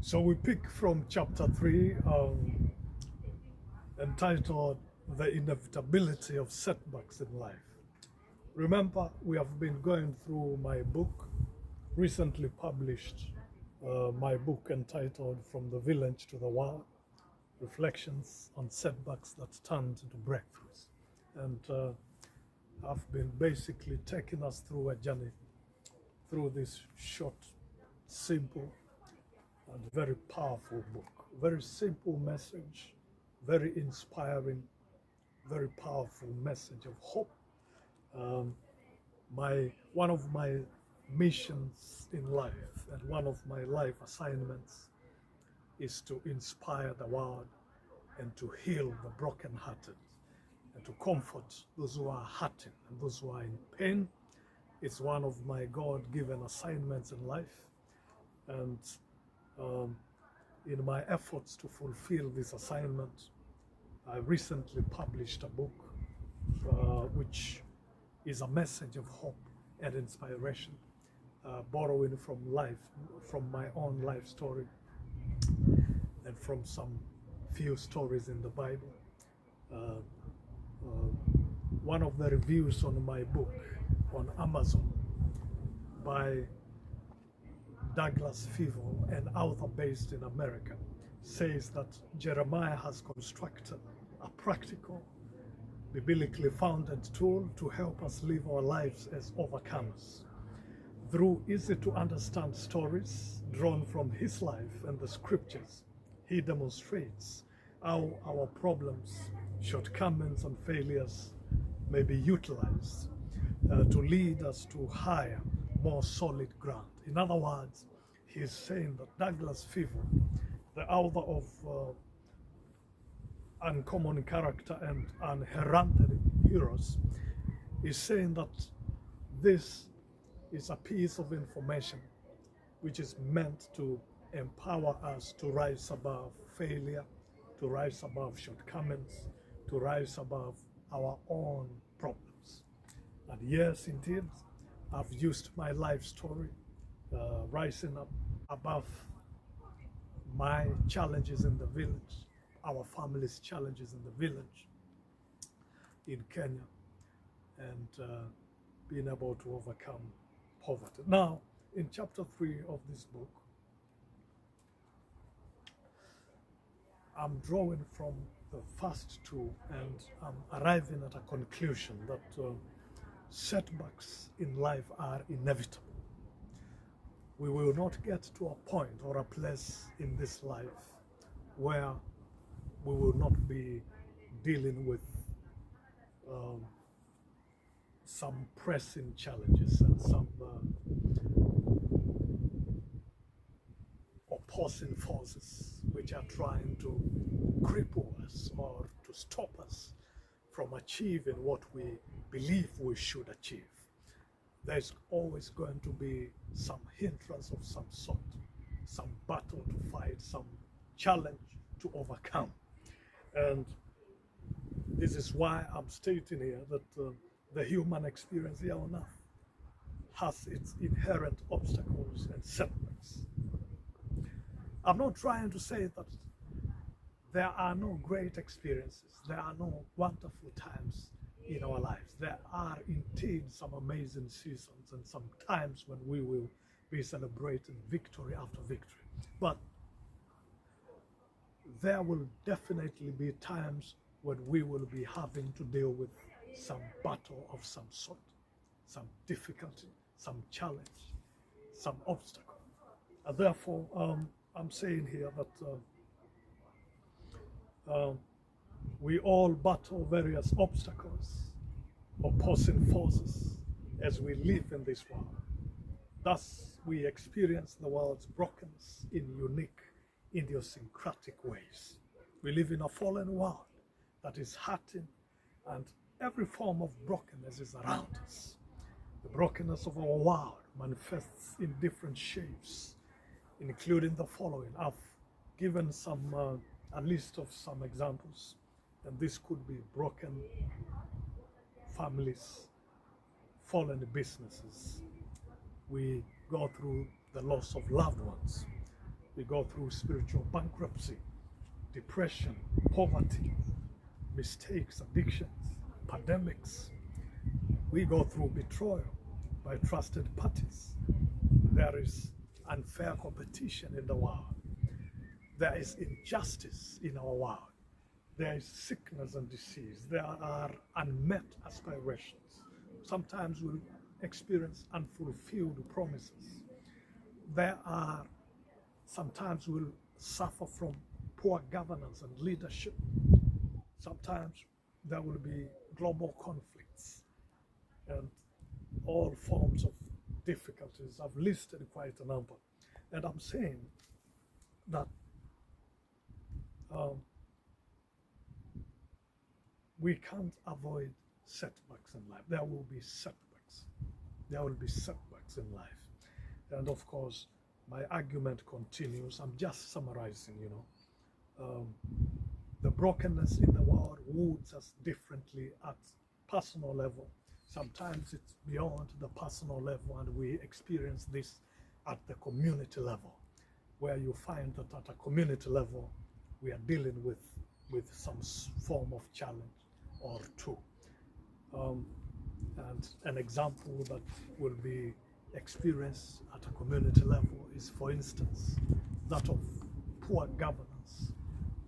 So we pick from chapter 3, entitled The Inevitability of Setbacks in Life. Remember, we have been going through my book, recently published, my book entitled From the Village to the World, Reflections on Setbacks that Turned into Breakthroughs. And I've been basically taking us through a journey through this short, simple, and very powerful book. Very simple message, very inspiring, very powerful message of hope. Um, one of my missions in life and one of my life assignments is to inspire the world and to heal the brokenhearted and to comfort those who are hurting and those who are in pain. It's one of my God-given assignments in life, and um, in my efforts to fulfill this assignment, I recently published a book which is a message of hope and inspiration, borrowing from my own life story and from some few stories in the Bible. Uh, One of the reviews on my book on Amazon by Douglas Fievel, an author based in America, says that Jeremiah has constructed a practical, biblically founded tool to help us live our lives as overcomers. Through easy to understand stories drawn from his life and the scriptures, he demonstrates how our problems, shortcomings, and failures may be utilized to lead us to higher, more solid ground. In other words, he is saying that Douglas Fievel, the author of Uncommon Character and Unheralded Heroes, is saying that this is a piece of information which is meant to empower us to rise above failure, to rise above shortcomings, to rise above our own problems. And yes, indeed, I've used my life story, rising up above my challenges in the village, our family's challenges in the village in Kenya, and being able to overcome poverty. Now, in chapter 3 of this book, I'm drawing from the first two, and I'm arriving at a conclusion that setbacks in life are inevitable. We will not get to a point or a place in this life where we will not be dealing with some pressing challenges and some opposing forces which are trying to cripple us or to stop us from achieving what we believe we should achieve. There's always going to be some hindrance of some sort, some battle to fight, some challenge to overcome. And this is why I'm stating here that the human experience here on earth has its inherent obstacles and setbacks. I'm not trying to say that there are no great experiences, there are no wonderful times in our lives. There are indeed some amazing seasons and some times when we will be celebrating victory after victory. But there will definitely be times when we will be having to deal with some battle of some sort, some difficulty, some challenge, some obstacle. And therefore, I'm saying here that we all battle various obstacles, opposing forces as we live in this world. Thus, we experience the world's brokenness in unique, idiosyncratic ways. We live in a fallen world that is hurting, and every form of brokenness is around us. The brokenness of our world manifests in different shapes, including the following. I've given a list of some examples, and this could be broken families, fallen businesses. We go through the loss of loved ones. We go through spiritual bankruptcy, depression, poverty, mistakes, addictions, pandemics. We go through betrayal by trusted parties. There is unfair competition in the world. There is injustice in our world. There is sickness and disease. There are unmet aspirations. Sometimes we'll experience unfulfilled promises. Sometimes we'll suffer from poor governance and leadership. Sometimes there will be global conflicts and all forms of difficulties. I've listed quite a number. And I'm saying that we can't avoid setbacks in life. There will be setbacks. There will be setbacks in life. And of course, my argument continues. I'm just summarizing, the brokenness in the world wounds us differently at personal level. Sometimes it's beyond the personal level, and we experience this at the community level, where you find that at a community level, we are dealing with some form of challenge or two. And an example that will be experienced at a community level is, for instance, that of poor governance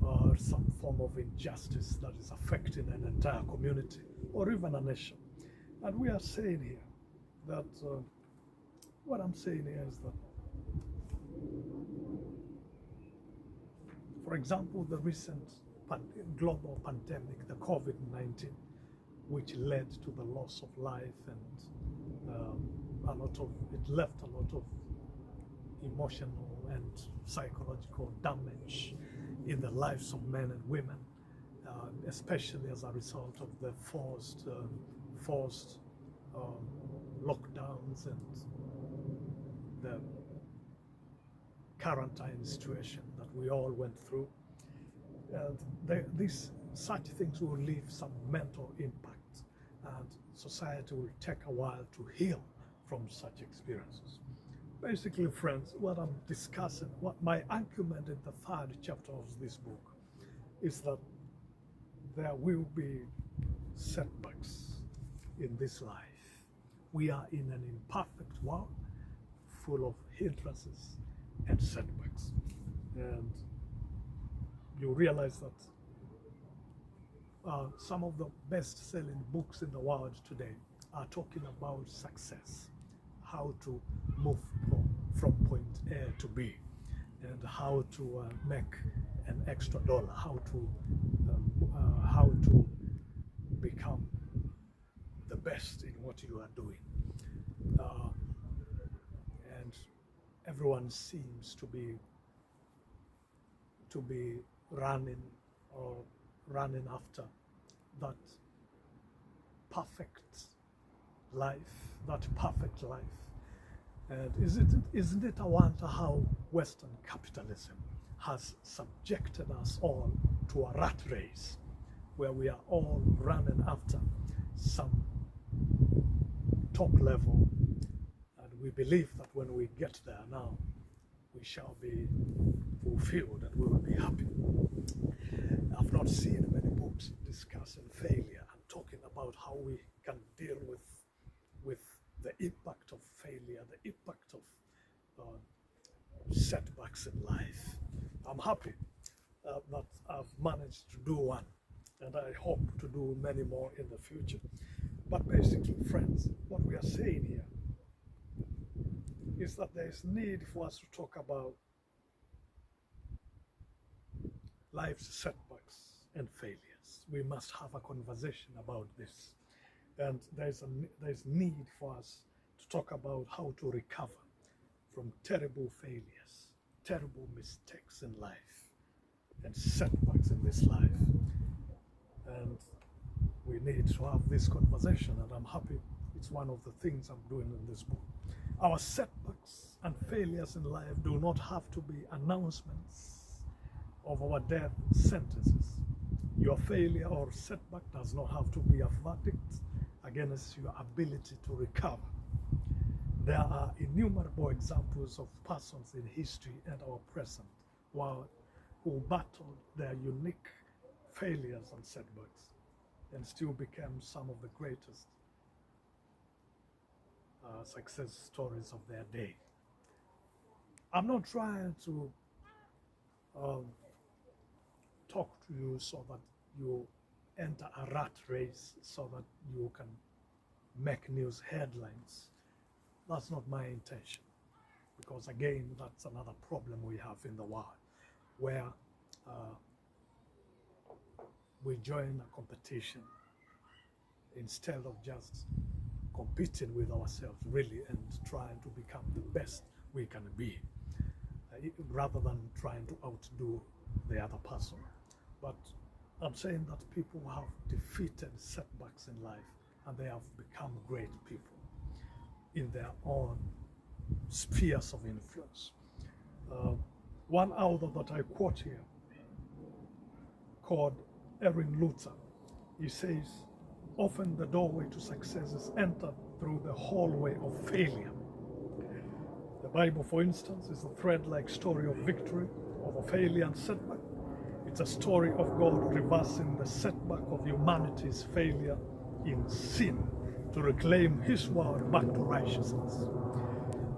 or some form of injustice that is affecting an entire community or even a nation. And we are saying here that, what I'm saying here is that, for example, the recent global pandemic, the COVID-19, which led to the loss of life and it left a lot of emotional and psychological damage in the lives of men and women, especially as a result of the forced lockdowns and the quarantine situation that we all went through. And such things will leave some mental impact, and society will take a while to heal from such experiences. Basically, friends, what I'm discussing, what my argument in the 3rd chapter of this book is that there will be setbacks in this life. We are in an imperfect world full of hindrances and setbacks. And you realize that some of the best-selling books in the world today are talking about success, how to move from point A to B, and how to make an extra dollar, how to become the best in what you are doing. And everyone seems to be running after that perfect life, And isn't it a wonder how Western capitalism has subjected us all to a rat race, where we are all running after some top level, and we believe that when we get there now, we shall be fulfilled and we will be happy. I've not seen many books discussing failure and talking about how we can deal with the impact of failure, the impact of setbacks in life. I'm happy that I've managed to do one, and I hope to do many more in the future. But basically, friends, what we are saying here is that there is need for us to talk about life's setbacks and failures. We must have a conversation about this. And there's need for us to talk about how to recover from terrible failures, terrible mistakes in life, and setbacks in this life. And we need to have this conversation, and I'm happy it's one of the things I'm doing in this book. Our setbacks and failures in life do not have to be announcements of our death sentences. Your failure or setback does not have to be a verdict against your ability to recover. There are innumerable examples of persons in history and our present world who battled their unique failures and setbacks and still became some of the greatest success stories of their day. I'm not trying to talk to you so that you enter a rat race so that you can make news headlines. That's not my intention, because again, that's another problem we have in the world, where we join a competition instead of just competing with ourselves really and trying to become the best we can be, rather than trying to outdo the other person. But I'm saying that people have defeated setbacks in life and they have become great people in their own spheres of influence. One author that I quote here, called Erwin Luther, he says, often the doorway to success is entered through the hallway of failure. The Bible, for instance, is a thread-like story of victory over failure and setback. It's a story of God reversing the setback of humanity's failure in sin to reclaim his world back to righteousness.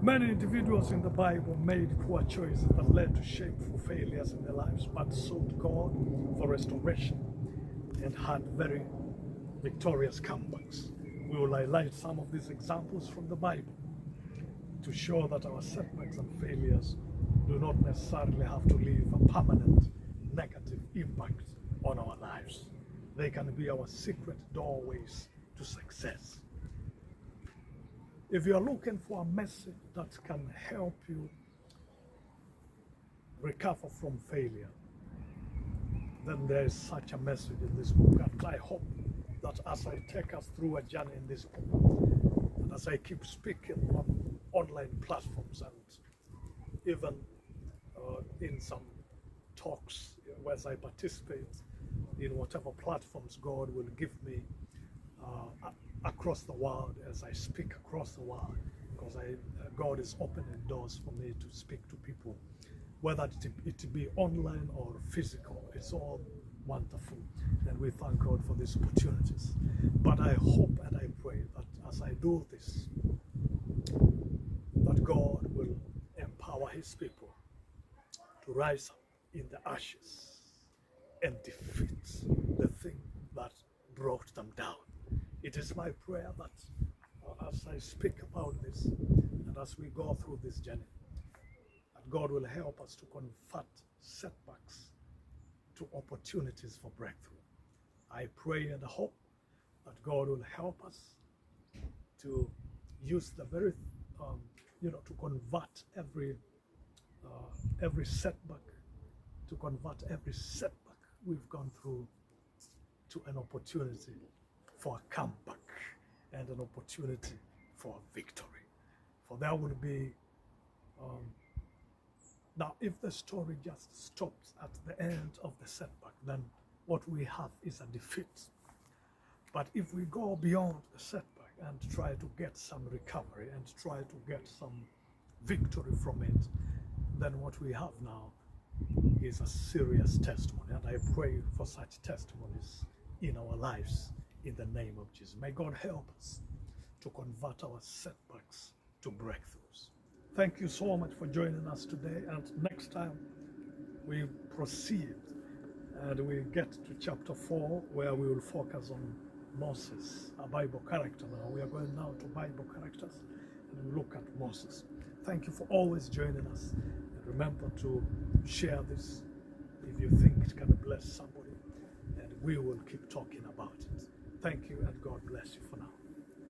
Many individuals in the Bible made poor choices that led to shameful failures in their lives, but sought God for restoration and had very victorious comebacks. We will highlight some of these examples from the Bible to show that our setbacks and failures do not necessarily have to leave a permanent negative impact on our lives. They can be our secret doorways to success. If you are looking for a message that can help you recover from failure, then there is such a message in this book, and I hope that as I take us through a journey in this book, and as I keep speaking on online platforms and even in some talks as I participate in whatever platforms God will give me across the world, as I speak across the world, because God is opening doors for me to speak to people, whether it be online or physical. It's all wonderful, and we thank God for these opportunities. But I hope and I pray that as I do this, that God will empower his people to rise up in the ashes and defeat the thing that brought them down. It is my prayer that as I speak about this and as we go through this journey, that God will help us to convert setbacks to opportunities for breakthrough. I pray and hope that God will help us to use the very, to convert every setback, we've gone through to an opportunity for a comeback and an opportunity for a victory. For there will be, now if the story just stops at the end of the setback, then what we have is a defeat. But if we go beyond the setback and try to get some recovery and try to get some victory from it, then what we have now is a serious testimony. And I pray for such testimonies in our lives in the name of Jesus. May God help us to convert our setbacks to breakthroughs. Thank you so much for joining us today. And next time we proceed and we get to chapter 4, where we will focus on Moses, a Bible character now. We are going now to Bible characters and we'll look at Moses. Thank you for always joining us. And remember to share this if you think it can bless somebody, and we will keep talking about it. Thank you, and God bless you for now.